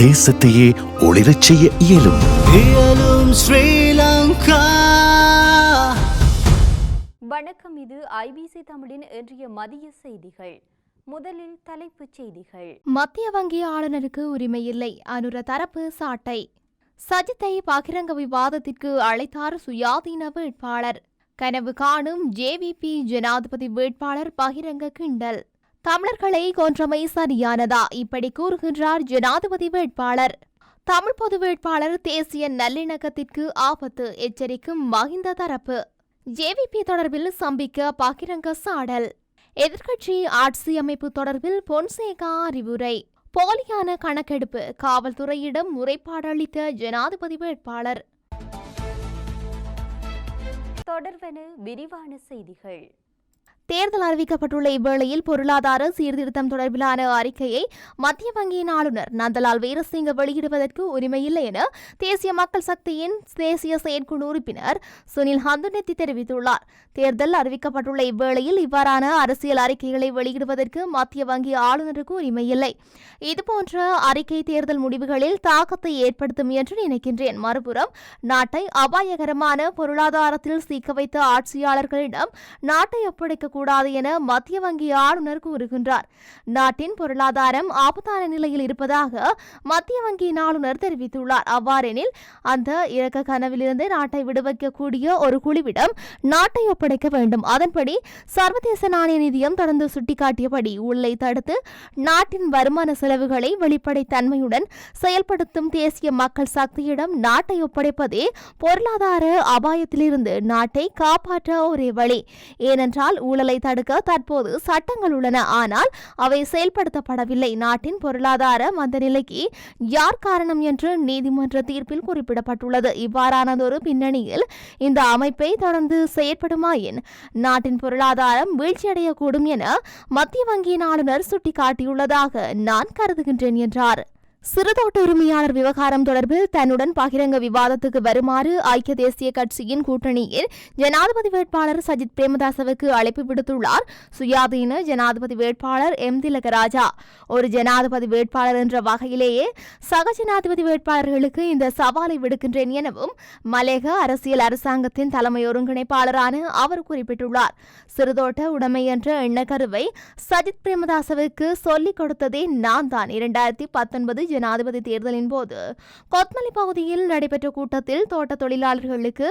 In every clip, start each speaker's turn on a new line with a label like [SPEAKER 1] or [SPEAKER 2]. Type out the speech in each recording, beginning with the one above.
[SPEAKER 1] தேசத்தையே ஒளிரச் செய்ய இயலும். ஸ்ரீலங்கா.
[SPEAKER 2] வணக்கம், இது ஐபிசி தமிழின் இன்றைய மதிய செய்திகள். முதலில் தலைப்புச் செய்திகள்.
[SPEAKER 3] மத்திய வங்கி ஆளுநருக்கு உரிமையில்லை, அனுர தரப்பு சாட்டை. சஜித்தை பகிரங்க விவாதத்திற்கு அழைத்தார் சுயாதீன வேட்பாளர். கனவு காணும் ஜேவிபி ஜனாதிபதி வேட்பாளர் பகிரங்க கிண்டல். தமிழர்களை கொன்றமை சரியானதா, இப்படி கூறுகின்றார் ஜனாதிபதி வேட்பாளர். தமிழ் பொது வேட்பாளர் தேசிய நல்லிணக்கத்திற்கு ஆபத்து, எச்சரிக்கும் மஹிந்த தரப்பு. ஜேவிபி தொடர்பில் சம்பிக்க பகிரங்க சாடல். எதிர்க்கட்சி ஆட்சி அமைப்பு தொடர்பில் பொன்சேகா அறிவுரை. போலியான கணக்கெடுப்பு, காவல்துறையிடம் முறைப்பாடு அளித்த ஜனாதிபதி வேட்பாளர்.
[SPEAKER 2] தொடர்வன விரிவான செய்திகள்.
[SPEAKER 3] தேர்தல் அறிவிக்கப்பட்டுள்ள இவ்வேளையில் பொருளாதார சீர்திருத்தம் தொடர்பிலான அறிக்கையை மத்திய வங்கியின் ஆளுநர் நந்தலால் வீரசிங்க வெளியிடுவதற்கு உரிமையில்லை என தேசிய மக்கள் சக்தியின் தேசிய செயற்குழு உறுப்பினர் சுனில் ஹந்துனெத்தி தெரிவித்துள்ளார். தேர்தல் அறிவிக்கப்பட்டுள்ள இவ்வேளையில் இவ்வாறான அரசியல் அறிக்கைகளை வெளியிடுவதற்கு மத்திய வங்கி ஆளுநருக்கு உரிமையில்லை. இதுபோன்ற அறிக்கை தேர்தல் முடிவுகளில் தாக்கத்தை ஏற்படுத்தும் என்று நினைக்கின்றேன். மறுபுறம் நாட்டை அபாயகரமான பொருளாதாரத்தில் சிக்க வைத்த ஆட்சியாளர்களிடம் நாட்டை ஒப்படைக்க கூடாது என மத்திய வங்கி ஆளுநர் கூறுகின்றார். நாட்டின் பொருளாதாரம் ஆபத்தான நிலையில் இருப்பதாக மத்திய வங்கியின் ஆளுநர் தெரிவித்துள்ளார். அவ்வாறெனில் அந்த இறக்க கனவிலிருந்து நாட்டை விடுவிக்கக்கூடிய ஒரு குழுவிடம் நாட்டை ஒப்படைக்க வேண்டும். அதன்படி சர்வதேச நாணய நிதியம் தொடர்ந்து சுட்டிக்காட்டியபடி ஊழலை தடுத்து நாட்டின் வருமான செலவுகளை வெளிப்படைத்தன்மையுடன் செயல்படுத்தும் தேசிய மக்கள் சக்தியிடம் நாட்டை ஒப்படைப்பதே பொருளாதார அபாயத்திலிருந்து நாட்டை காப்பாற்ற ஒரே வழி. ஏனென்றால் ஊழலை தடுக்க தற்போது சட்டங்கள் உள்ளன, ஆனால் அவை செயல்படுத்தப்படவில்லை. நாட்டின் பொருளாதார மந்த நிலைக்கு யார் காரணம் என்று நீதிமன்ற தீர்ப்பில் குறிப்பிடப்பட்டுள்ளது. இவ்வாறானதொரு பின்னணியில் இந்த அமைப்பை தொடர்ந்து செயற்படுமாயின் நாட்டின் பொருளாதாரம் வீழ்ச்சியடையக்கூடும் என மத்திய வங்கியின் ஆளுநர் சுட்டிக்காட்டியுள்ளதாக நான் கருதுகின்றேன் என்றார். சிறுதோட்ட உரிமையாளர் விவகாரம் தொடர்பில் தன்னுடன் பகிரங்க விவாதத்துக்கு வருமாறு ஐக்கிய தேசிய கட்சியின் கூட்டணியில் ஜனாதிபதி வேட்பாளர் சஜித் பிரேமதாசவுக்கு அழைப்பு விடுத்துள்ளார் சுயாதீன ஜனாதிபதி வேட்பாளர் எம் திலகராஜா. ஒரு ஜனாதிபதி வேட்பாளர் என்ற வகையிலேயே சக ஜனாதிபதி வேட்பாளர்களுக்கு இந்த சவாலை விடுக்கின்றேன் எனவும் மலேக அரசியல் அரசாங்கத்தின் தலைமை ஒருங்கிணைப்பாளரான அவர் குறிப்பிட்டுள்ளார். சிறுதோட்ட உடைமை என்ற எண்ணக்கருவை சஜித் பிரேமதாசவுக்கு சொல்லிக் கொடுத்ததே நான் தான். 2019 ஜனாதிபதி தேர்தலின் போது கொத்மலி பகுதியில் நடைபெற்ற கூட்டத்தில் தோட்ட தொழிலாளர்களுக்கு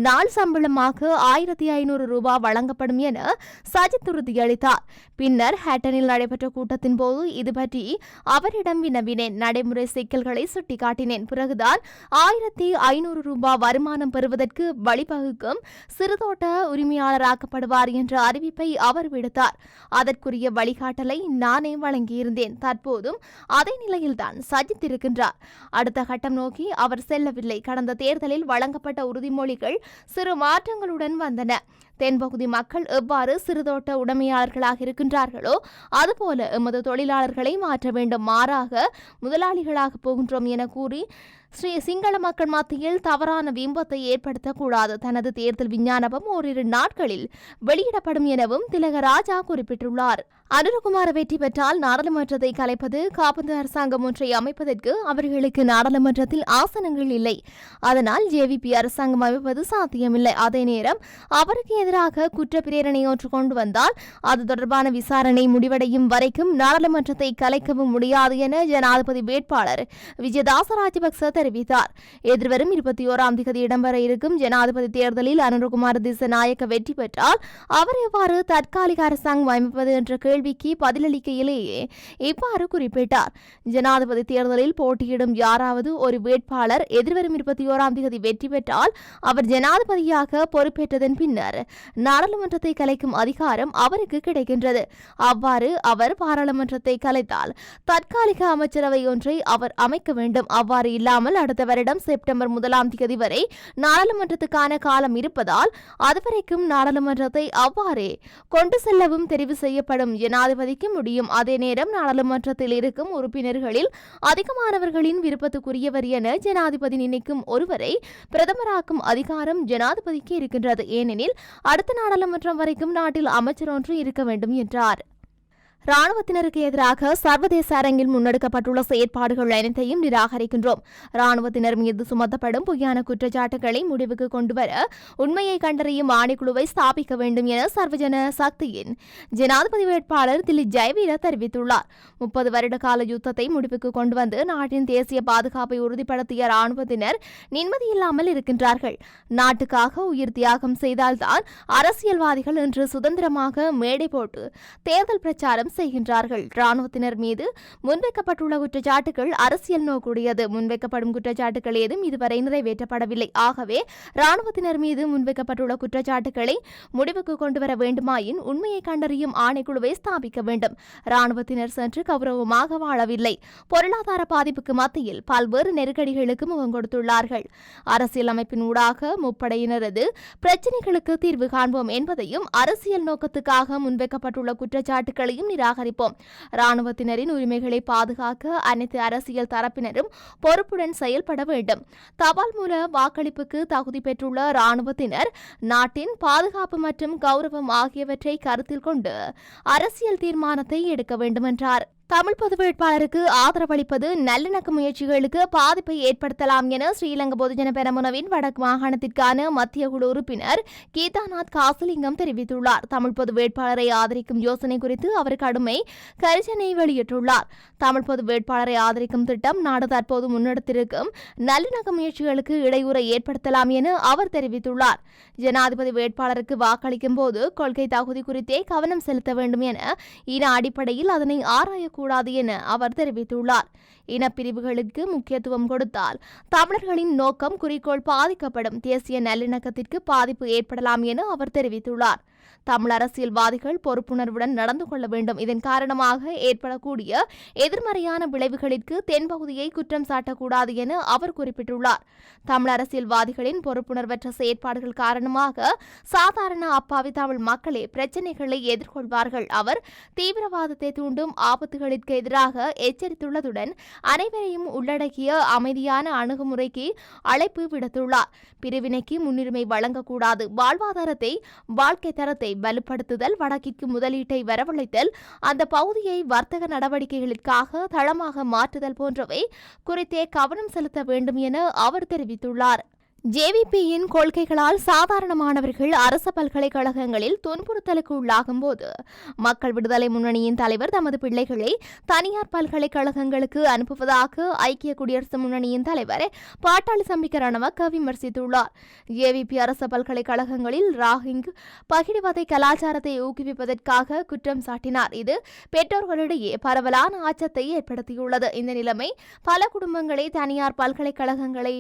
[SPEAKER 3] நாள் சம்பளமாக 1500 ரூபாய் வழங்கப்படும் என சஜித் உறுதியளித்தார். பின்னர் ஹேட்டனில் நடைபெற்ற கூட்டத்தின் போது இது பற்றி அவரிடம் வினவினேன். நடைமுறை சிக்கல்களை சுட்டிக்காட்டினேன். பிறகுதான் 1500 ரூபாய் வருமானம் பெறுவதற்கு வழிவகுக்கும் சிறுதோட்ட உரிமையாளராக்கப்படுவார் என்ற அறிவிப்பை அவர் விடுத்தார். அதற்குரிய வழிகாட்டலை நானே வழங்கியிருந்தேன். தற்போதும் அதே நிலையில்தான் சஜித் இருக்கின்றார். அடுத்த கட்டம் நோக்கி அவர் செல்லவில்லை. கடந்த தேர்தலில் வழங்கப்பட்ட உறுதிமொழிகள் சிறு மாற்றங்களுடன் வந்தன. தென்பகுதி மக்கள் எவ்வாறு சிறுதோட்ட உடைமையாளர்களாக இருக்கின்றார்களோ அதுபோல எமது தொழிலாளர்களை மாற்ற வேண்டும், மாறாக முதலாளிகளாக போகின்றோம் என கூறி சிங்கள மக்கள் மத்தியில் தவறான பிம்பத்தை ஏற்படுத்தக்கூடாது. தனது தேர்தல் விஞ்ஞாபனம் ஓரிரு நாட்களில் வெளியிடப்படும் எனவும் திலகராஜா குறிப்பிட்டுள்ளார். அனுரகுமார வெற்றி பெற்றால் நாடாளுமன்றத்தை கலைப்பது, காபந்து அரசாங்கம் ஒன்றை அமைப்பதற்கு அவர்களுக்கு நாடாளுமன்றத்தில் ஆசனங்கள் இல்லை. அதனால் ஜேவிபி அரசாங்கம் அமைப்பது சாத்தியமில்லை. அதே நேரம் அவருக்கு எதிராக குற்ற பிரேரணை ஒன்று கொண்டு வந்தால் அது தொடர்பான விசாரணை முடிவடையும் வரைக்கும் நாடாளுமன்றத்தை கலைக்கவும் முடியாது என ஜனாதிபதி வேட்பாளர் விஜயதாச ராஜபக்ச தெரிவித்தார். எதிர்வரும் 21ஆம் தேதி இடம்பெற இருக்கும் ஜனாதிபதி தேர்தலில் அனுரகுமார திசாநாயக்க வெற்றி பெற்றால் அவர் எவ்வாறு தற்காலிக அரசாங்கம் அமைப்பது என்ற கேள்விக்கு பதிலளிக்கையிலேயே இவ்வாறு குறிப்பிட்டார். ஜனாதிபதி தேர்தலில் போட்டியிடும் யாராவது ஒரு வேட்பாளர் எதிர்வரும் 21ஆம் தேதி வெற்றி பெற்றால் அவர் ஜனாதிபதியாக பொறுப்பேற்றதன் பின்னர் நாடாளுமன்றத்தை கலைக்கும் அதிகாரம் அவருக்கு கிடைக்கின்றது. அவ்வாறு அவர் பாராளுமன்றத்தை கலைத்தால் தற்காலிக அமைச்சரவை ஒன்றை அவர் அமைக்க வேண்டும். அவ்வாறு இல்லாமல் அடுத்த வருடம் செப்டம்பர் 1ஆம் தேதி வரை நாடாளுமன்றத்துக்கான காலம் இருப்பதால் அதுவரைக்கும் நாடாளுமன்றத்தை அவ்வாறே கொண்டு செல்லவும் தெரிவு செய்யப்படும் ஜனாதிபதிக்கு முடியும். அதே நேரம் நாடாளுமன்றத்தில் இருக்கும் உறுப்பினர்களில் அதிகமானவர்களின் விருப்பத்துக்குரியவர் என ஜனாதிபதி நினைக்கும் ஒருவரை பிரதமராக்கும் அதிகாரம் ஜனாதிபதிக்கு இருக்கின்றது. ஏனெனில் அடுத்த நாடாளுமன்றம் வரைக்கும் நாட்டில் அமைச்சர் ஒன்று இருக்க வேண்டும் என்றார். ராணுவத்தினருக்கு எதிராக சர்வதேச அரங்கில் முன்னெடுக்கப்பட்டுள்ள செயற்பாடுகள் அனைத்தையும் நிராகரிக்கின்றோம். ராணுவத்தினர் மீது சுமத்தப்படும் பொய்யான குற்றச்சாட்டுகளை முடிவுக்கு கொண்டுவர உண்மையை கண்டறியும் ஆணைக்குழுவை ஸ்தாபிக்க வேண்டும் என சர்வஜன சக்தியின் ஜனாதிபதி வேட்பாளர் திலீப் ஜெயவீர தெரிவித்துள்ளார். 30 வருட கால யுத்தத்தை முடிவுக்கு கொண்டு வந்து நாட்டின் தேசிய பாதுகாப்பை உறுதிப்படுத்திய ராணுவத்தினர் நிம்மதியில்லாமல் இருக்கின்றார்கள். நாட்டுக்காக உயிர் தியாகம் செய்தால்தான் அரசியல்வாதிகள் இன்று சுதந்திரமாக மேடை போட்டு தேர்தல் பிரச்சாரம் செய்கின்றார்கள். ராணுவத்தினர் மீது முன்வைக்கப்பட்டுள்ள குற்றச்சாட்டுகள் அரசியல் நோக்குடையது. முன்வைக்கப்படும் குற்றச்சாட்டுகள் ஏதும் இதுவரை நிறைவேற்றப்படவில்லை. ஆகவே ராணுவத்தினர் மீது முன்வைக்கப்பட்டுள்ள குற்றச்சாட்டுகளை முடிவுக்கு கொண்டுவர வேண்டுமாயின் உண்மையை கண்டறியும் ஆணைக்குழுவை ஸ்தாபிக்க வேண்டும். ராணுவத்தினர் சென்று கௌரவமாக வாழவில்லை. பொருளாதார பாதிப்புக்கு மத்தியில் பல்வேறு நெருக்கடிகளுக்கு முகம் கொடுத்துள்ளார்கள். அரசியல் அமைப்பின் ஊடாக முப்படையினரது பிரச்சினைகளுக்கு தீர்வு காண்போம் என்பதையும் அரசியல் நோக்கத்துக்காக முன்வைக்கப்பட்டுள்ள குற்றச்சாட்டுகளையும் நிராகரிப்போம். ராணுவத்தினரின் உரிமைகளை பாதுகாக்க அனைத்து அரசியல் தரப்பினரும் பொறுப்புடன் செயல்பட வேண்டும். தபால் மூல வாக்களிப்புக்கு தகுதி பெற்றுள்ள ராணுவத்தினர் நாட்டின் பாதுகாப்பு மற்றும் கௌரவம் ஆகியவற்றை கருத்தில் கொண்டு அரசியல் தீர்மானத்தை எடுக்க வேண்டும் என்றார். தமிழ் பொது வேட்பாளருக்கு ஆதரவளிப்பது நல்லிணக்க முயற்சிகளுக்கு பாதிப்பை ஏற்படுத்தலாம் என ஸ்ரீலங்கா பொதுஜன பெரமுனவின் வடக்கு மாகாணத்திற்கான மத்திய குழு உறுப்பினர் கீதாநாத் காசலிங்கம் தெரிவித்துள்ளார். தமிழ் பொது வேட்பாளரை ஆதரிக்கும் யோசனை குறித்து அவர் கடுமை கரிசனை வெளியிட்டுள்ளார். தமிழ் பொது வேட்பாளரை ஆதரிக்கும் திட்டம் நாடு தற்போது முன்னெடுத்திருக்கும் நல்லிணக்க முயற்சிகளுக்கு இடையூறை ஏற்படுத்தலாம் என அவர் தெரிவித்துள்ளார். ஜனாதிபதி வேட்பாளருக்கு வாக்களிக்கும் போது கொள்கை தகுதி குறித்தே கவனம் செலுத்த வேண்டும் என இன அடிப்படையில் அதனை ஆராய கூடாது என அவர் தெரிவித்துள்ளார். இனப்பிரிவுகளுக்கு முக்கியத்துவம் கொடுத்தால் தமிழர்களின் நோக்கம் குறிக்கோள் பாதிக்கப்படும். தேசிய நல்லிணக்கத்திற்கு பாதிப்பு ஏற்படலாம் என அவர் தெரிவித்துள்ளார். தமிழ் அரசியல்வாதிகள் பொறுப்புணர்வுடன் நடந்து கொள்ள வேண்டும். இதன் காரணமாக ஏற்படக்கூடிய எதிர்மறையான விளைவுகளுக்கு தென்பகுதியை குற்றம் சாட்டக்கூடாது என அவர் குறிப்பிட்டுள்ளார். தமிழ் அரசியல்வாதிகளின் பொறுப்புணர்வற்ற செயற்பாடுகள் காரணமாக சாதாரண அப்பாவி தமிழ் மக்களே பிரச்சினைகளை எதிர்கொள்வார்கள். அவர் தீவிரவாதத்தை தூண்டும் ஆபத்துகளுக்கு எதிராக எச்சரித்துள்ளதுடன் அனைவரையும் உள்ளடக்கிய அமைதியான அணுகுமுறைக்கு அழைப்பு விடுத்துள்ளார். பிரிவினைக்கு முன்னுரிமை வழங்கக்கூடாது. வாழ்வாதாரத்தை வாழ்க்கை தரத்தை வலுப்படுத்துதல், வடக்கிற்கு முதலீட்டை வரவழைத்தல், அந்த பகுதியை வர்த்தக நடவடிக்கைகளுக்காக தளமாக மாற்றுதல் போன்றவை குறித்தே கவனம் செலுத்த வேண்டும் என அவர் தெரிவித்துள்ளார். ஜேவிபியின் கொள்கைகளால் சாதாரணமானவர்கள் அரசு பல்கலைக்கழகங்களில் துன்புறுத்தலுக்கு உள்ளாகும் போது மக்கள் விடுதலை முன்னணியின் தலைவர் தமது பிள்ளைகளை தனியார் பல்கலைக்கழகங்களுக்கு அனுப்புவதாக ஐக்கிய குடியரசு முன்னணியின் தலைவர் பாட்டாளி சம்பிக்க ரணவக்க விமர்சித்துள்ளார். ஜேவிபி அரசு பல்கலைக்கழகங்களில் ராகிங் பகிர்வதை கலாச்சாரத்தை ஊக்குவிப்பதற்காக குற்றம் சாட்டினார். இது பெற்றோர்களிடையே பரவலான அச்சத்தை ஏற்படுத்தியுள்ளது. இந்த நிலைமை பல குடும்பங்களை தனியார் பல்கலைக்கழகங்களை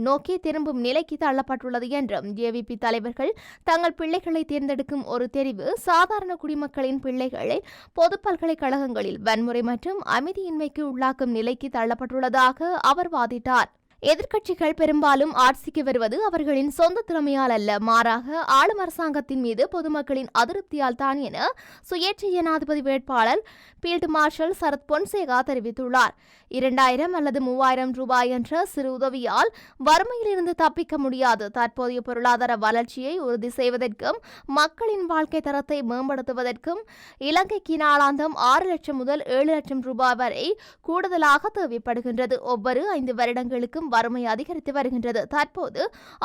[SPEAKER 3] நோக்கி திரும்பும் நிலைக்கு தள்ளப்பட்டுள்ளது என்றும் ஜேவிபி தலைவர்கள் தங்கள் பிள்ளைகளை தேர்ந்தெடுக்கும் ஒரு தெரிவு சாதாரண குடிமக்களின் பிள்ளைகளை பொது பல்கலைக்கழகங்களில் வன்முறை மற்றும் அமைதியின்மைக்கு உள்ளாக்கும் நிலைக்கு தள்ளப்பட்டுள்ளதாக அவர் வாதிட்டார். எதிர்க்கட்சிகள் பெரும்பாலும் ஆட்சிக்கு வருவது அவர்களின் சொந்த திறமையால் அல்ல, மாறாக ஆளும் அரசாங்கத்தின் மீது பொதுமக்களின் அதிருப்தியால் தான் என சுயேட்சை ஜனாதிபதி வேட்பாளர் பீல்டு மார்ஷல் சரத் பொன்சேகா தெரிவித்துள்ளார். 2000 அல்லது 3000 ரூபாய் என்ற சிறு உதவியால் வறுமையிலிருந்து தப்பிக்க முடியாது. தற்போதைய பொருளாதார வளர்ச்சியை உறுதி செய்வதற்கும் மக்களின் வாழ்க்கை தரத்தை மேம்படுத்துவதற்கும் இலங்கைக்கு நாளாந்தம் 6 லட்சம் முதல் 7 லட்சம் ரூபாய் வரை கூடுதலாக தேவைப்படுகின்றது. ஒவ்வொரு 5 வருடங்களுக்கும் வறுமை அதிகரித்து வருகின்றது. தற்போது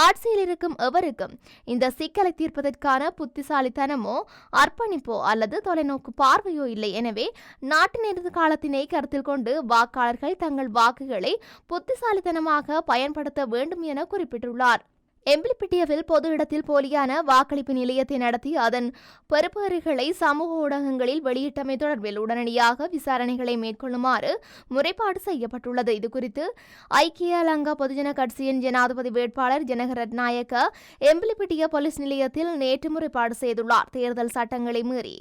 [SPEAKER 3] ஆட்சியில் இருக்கும் எவருக்கும் இந்த சிக்கலை தீர்ப்பதற்கான புத்திசாலித்தனமோ அர்ப்பணிப்போ அல்லது தொலைநோக்கு பார்வையோ இல்லை. எனவே நாட்டின் எதிர்காலத்தினை கருத்தில் கொண்டு வாக்காளர்கள் தங்கள் வாக்குகளை புத்திசாலித்தனமாக பயன்படுத்த வேண்டும் என குறிப்பிட்டுள்ளார். எம்பிலிப்பிட்டியவில் பொது இடத்தில் போலியான வாக்களிப்பு நிலையத்தை நடத்தி அதன் பெறுபேறுகளை சமூக ஊடகங்களில் வெளியிட்டமை தொடர்பில் உடனடியாக விசாரணைகளை மேற்கொள்ளுமாறு முறைப்பாடு செய்யப்பட்டுள்ளது. இதுகுறித்து ஐக்கிய லங்கா பொதுஜன கட்சியின் ஜனாதிபதி வேட்பாளர் ஜனக ரட்நாயக்க எம்பிலிப்பிட்டிய போலீஸ் நிலையத்தில் நேற்று முறைப்பாடு செய்துள்ளார். தேர்தல் சட்டங்களை மீறி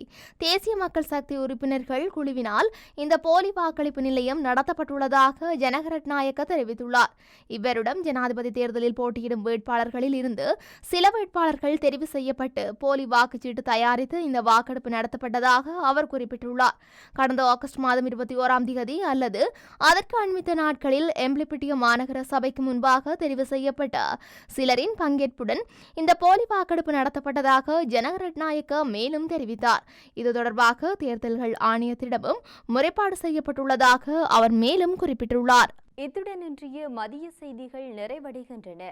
[SPEAKER 3] தேசிய மக்கள் சக்தி உறுப்பினர்கள் குழுவினால் இந்த போலி வாக்களிப்பு நிலையம் நடத்தப்பட்டுள்ளதாக ஜனக ரட்நாயக்க தெரிவித்துள்ளார். இவரிடம் ஜனாதிபதி தேர்தலில் போட்டியிடும் வேட்பாளர்கள் வேட்பாளர்களில் இருந்து சில வேட்பாளர்கள் தெரிவு செய்யப்பட்டு போலி வாக்குச்சீட்டு தயாரித்து இந்த வாக்கெடுப்பு நடத்தப்பட்டதாக அவர் குறிப்பிட்டுள்ளார். கடந்த ஆகஸ்ட் மாதம் 21ஆம் தேதி அல்லது அதற்கு அண்மித்த நாட்களில் எம்ப்ளிபிட்டிய மாநகர சபைக்கு முன்பாக தெரிவு செய்யப்பட்ட சிலரின் பங்கேற்புடன் இந்த போலி வாக்கெடுப்பு நடத்தப்பட்டதாக ஜனக ரட்நாயக்க மேலும் தெரிவித்தார். இது தொடர்பாக தேர்தல்கள் ஆணையத்திடமும் முறைப்பாடு செய்யப்பட்டுள்ளதாக அவர் மேலும் குறிப்பிட்டுள்ளார்.
[SPEAKER 2] இத்துடன் இன்றைய மதிய செய்திகள் நிறைவடைகின்றன.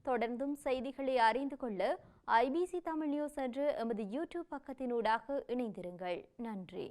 [SPEAKER 2] தொடர்ந்தும் செய்திகளை அறிந்து கொள்ள IBC தமிழ் நியூஸ் என்ற எமது யூடியூப் பக்கத்தினூடாக இணைந்திருங்கள். நன்றி.